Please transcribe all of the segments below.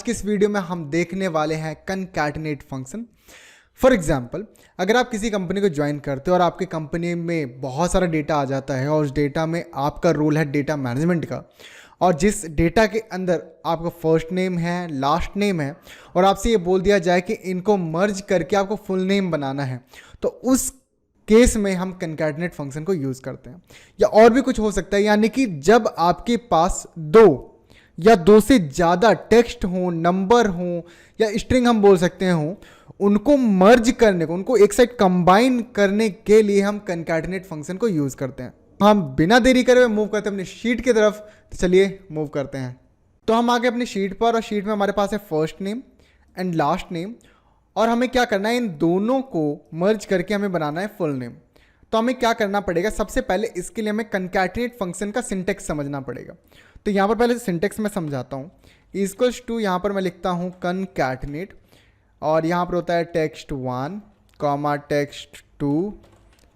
की इस वीडियो में हम देखने वाले हैं कनकैटिनेट फंक्शन। फॉर एग्जाम्पल, अगर आप किसी कंपनी को ज्वाइन करते हो और आपकी कंपनी में बहुत सारा डेटा आ जाता है और उस डेटा में आपका रोल है डेटा मैनेजमेंट का, और जिस डेटा के अंदर आपका फर्स्ट नेम है, लास्ट नेम है, और आपसे ये बोल दिया जाए कि इनको मर्ज करके आपको फुल नेम बनाना है, तो उस केस में हम कनकैटिनेट फंक्शन को यूज़ करते हैं। या और भी कुछ हो सकता है, यानी कि जब आपके पास दो या दो से ज़्यादा टेक्स्ट हो, नंबर हो, या स्ट्रिंग हम बोल सकते हैं, उनको मर्ज करने को, उनको एक साइड कंबाइन करने के लिए हम कनकैटिनेट फंक्शन को यूज़ करते हैं। हम बिना देरी करे हुए मूव करते हैं अपनी शीट की तरफ। तो चलिए मूव करते हैं। तो हम आगे अपनी शीट पर, और शीट में हमारे पास है first name and last name, और हमें क्या करना है, इन दोनों को मर्ज करके हमें बनाना है फुल नेम। तो हमें क्या करना पड़ेगा, सबसे पहले इसके लिए हमें कनकैटिनेट फंक्शन का सिंटेक्स समझना पड़ेगा। तो यहाँ पर पहले सिंटेक्स में समझाता हूँ। इक्वल्स टू, यहाँ पर मैं लिखता हूँ कनकैटिनेट, और यहाँ पर होता है text 1, comma text 2,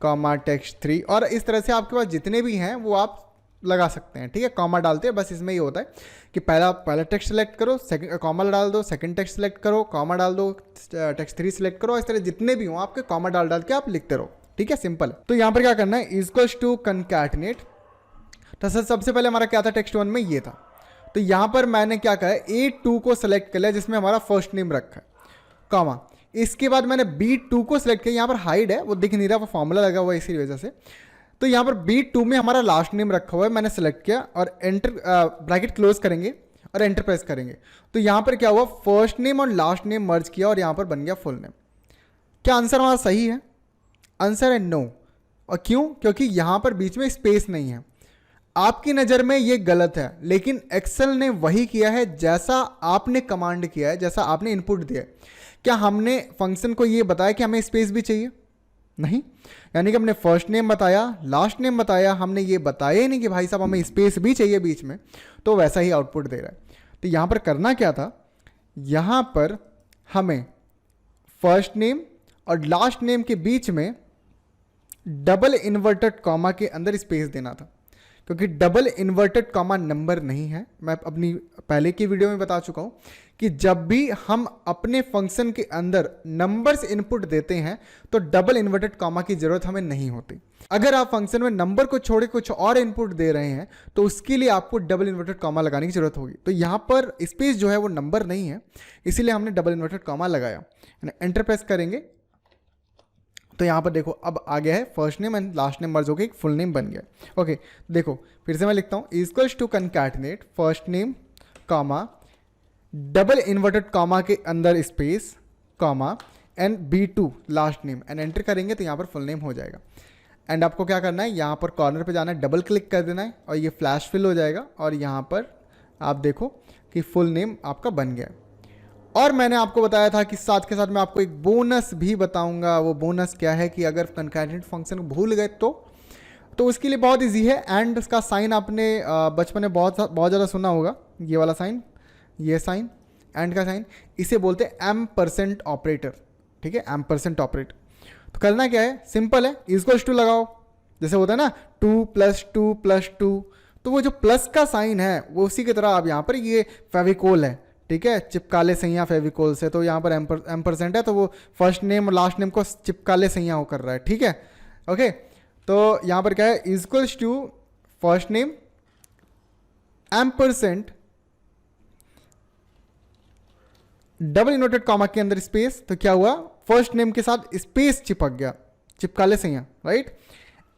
comma text 3, और इस तरह से आपके पास जितने भी हैं वो आप लगा सकते हैं। ठीक है, कॉमा डालते हैं, बस इसमें ये होता है कि पहला टेक्स्ट सेलेक्ट करो, सेकंड कॉमा डाल दो, सेकंड टेक्स्ट सेलेक्ट करो, कॉमा डाल दो, टेक्स्ट 3 सेलेक्ट करो, इस तरह जितने भी हों आपके कॉमा डाल डाल के आप लिखते रहो। ठीक है, सिंपल है। तो यहाँ पर क्या करना है, इक्वल्स टू कनकैटिनेट। तो सर सबसे पहले हमारा क्या था, टेक्स्ट 1 में ये था। तो यहाँ पर मैंने क्या कहा है, A2 को सेलेक्ट कर लिया जिसमें हमारा फर्स्ट नेम रखा है, कॉमा। इसके बाद मैंने B2 को सिलेक्ट किया, यहाँ पर हाइड है, वो दिख नहीं रहा, वो फॉर्मूला लगा हुआ है इसी वजह से। तो यहाँ पर B2 में हमारा लास्ट नेम रखा हुआ है, मैंने सेलेक्ट किया, और एंटर ब्रैकेट क्लोज करेंगे और एंटर प्रेस करेंगे। तो यहाँ पर क्या हुआ, फर्स्ट नेम और लास्ट नेम मर्ज किया और यहाँ पर बन गया फुल नेम। क्या आंसर हमारा सही है? आंसर है नो। और क्यों? क्योंकि यहाँ पर बीच में स्पेस नहीं है। आपकी नज़र में ये गलत है, लेकिन एक्सेल ने वही किया है जैसा आपने कमांड किया है, जैसा आपने इनपुट दिया है। क्या हमने फंक्शन को ये बताया कि हमें स्पेस भी चाहिए? नहीं। यानी कि हमने फर्स्ट नेम बताया, लास्ट नेम बताया, हमने ये बताया ही नहीं कि भाई साहब हमें स्पेस भी चाहिए बीच में, तो वैसा ही आउटपुट दे रहा है। तो यहाँ पर करना क्या था, यहाँ पर हमें फर्स्ट नेम और लास्ट नेम के बीच में डबल इन्वर्टेड कॉमा के अंदर स्पेस देना था, क्योंकि डबल इन्वर्टेड कॉमा नंबर नहीं है। मैं अपनी पहले की वीडियो में बता चुका हूँ कि जब भी हम अपने फंक्शन के अंदर नंबर्स इनपुट देते हैं तो डबल इन्वर्टेड कॉमा की जरूरत हमें नहीं होती। अगर आप फंक्शन में नंबर को छोड़ के कुछ और इनपुट दे रहे हैं तो उसके लिए आपको डबल इन्वर्टेड कॉमा लगाने की जरूरत होगी। तो यहाँ पर स्पेस जो है वो नंबर नहीं है, इसीलिए हमने डबल इन्वर्टेड कॉमा लगाया। एंटर प्रेस करेंगे तो यहाँ पर देखो अब आ गया है first name and last name merge होकर एक फुल नेम बन गया। ओके, देखो फिर से मैं लिखता हूँ, equals to concatenate first name comma double inverted comma के अंदर space comma and B2 last name, and enter करेंगे तो यहाँ पर फुल नेम हो जाएगा। एंड आपको क्या करना है, यहाँ पर कॉर्नर पे जाना है, डबल क्लिक कर देना है, और ये फ्लैश फिल हो जाएगा, और यहाँ पर आप देखो कि फुल नेम आपका बन गया है। और मैंने आपको बताया था कि साथ के साथ मैं आपको एक बोनस भी बताऊंगा। वो बोनस क्या है कि अगर कनकैटिनेट फंक्शन भूल गए तो उसके लिए बहुत इजी है। एंड उसका साइन आपने बचपन में बहुत ज़्यादा सुना होगा, ये वाला साइन, ये साइन, एंड का साइन, इसे बोलते हैं एम्परसेंट ऑपरेटर। ठीक है, एम्परसेंट ऑपरेटर। तो करना क्या है, सिंपल है, इक्वल्स टू लगाओ, जैसे होता है ना 2 + 2 + 2, तो वो जो प्लस का साइन है वो उसी की तरह आप यहाँ पर, ये फेविकोल है, ठीक है, चिपकाले सैया फेविकोल से, तो यहाँ पर एम्परसेंट है, तो वो फर्स्ट नेम और लास्ट नेम को चिपकाले सैया हो कर रहा है। ठीक है, ओके। तो यहाँ पर क्या है, equals to first name ampersand double inverted comma के अंदर स्पेस, तो क्या हुआ, फर्स्ट नेम के साथ स्पेस चिपक गया, चिपकाले सैया, right,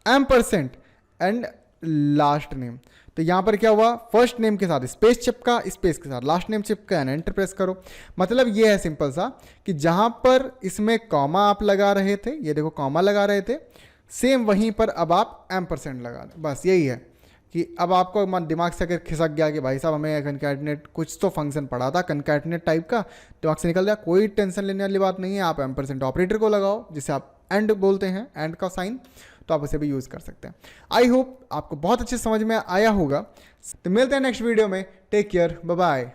ampersand and last name. तो यहाँ पर क्या हुआ, फर्स्ट नेम के साथ स्पेस चिपका, स्पेस के साथ लास्ट नेम चिपका, एंड एंटर प्रेस करो। मतलब ये है सिंपल सा कि जहाँ पर इसमें कॉमा आप लगा रहे थे, ये देखो कॉमा लगा रहे थे, सेम वहीं पर अब आप एम्परसेंट लगा दें। बस यही है कि अब आपको दिमाग से अगर खिसक गया कि भाई साहब हमें कनकैटिनेट कुछ तो फंक्शन पढ़ा था कनकैटिनेट टाइप का, दिमाग से निकल गया, कोई टेंशन लेने वाली बात नहीं है। आप एम्परसेंट ऑपरेटर को लगाओ, जिसे आप एंड बोलते हैं, एंड का साइन, तो आप उसे भी यूज़ कर सकते हैं। आई होप आपको बहुत अच्छे समझ में आया होगा। तो मिलते हैं नेक्स्ट वीडियो में। Take care, bye bye.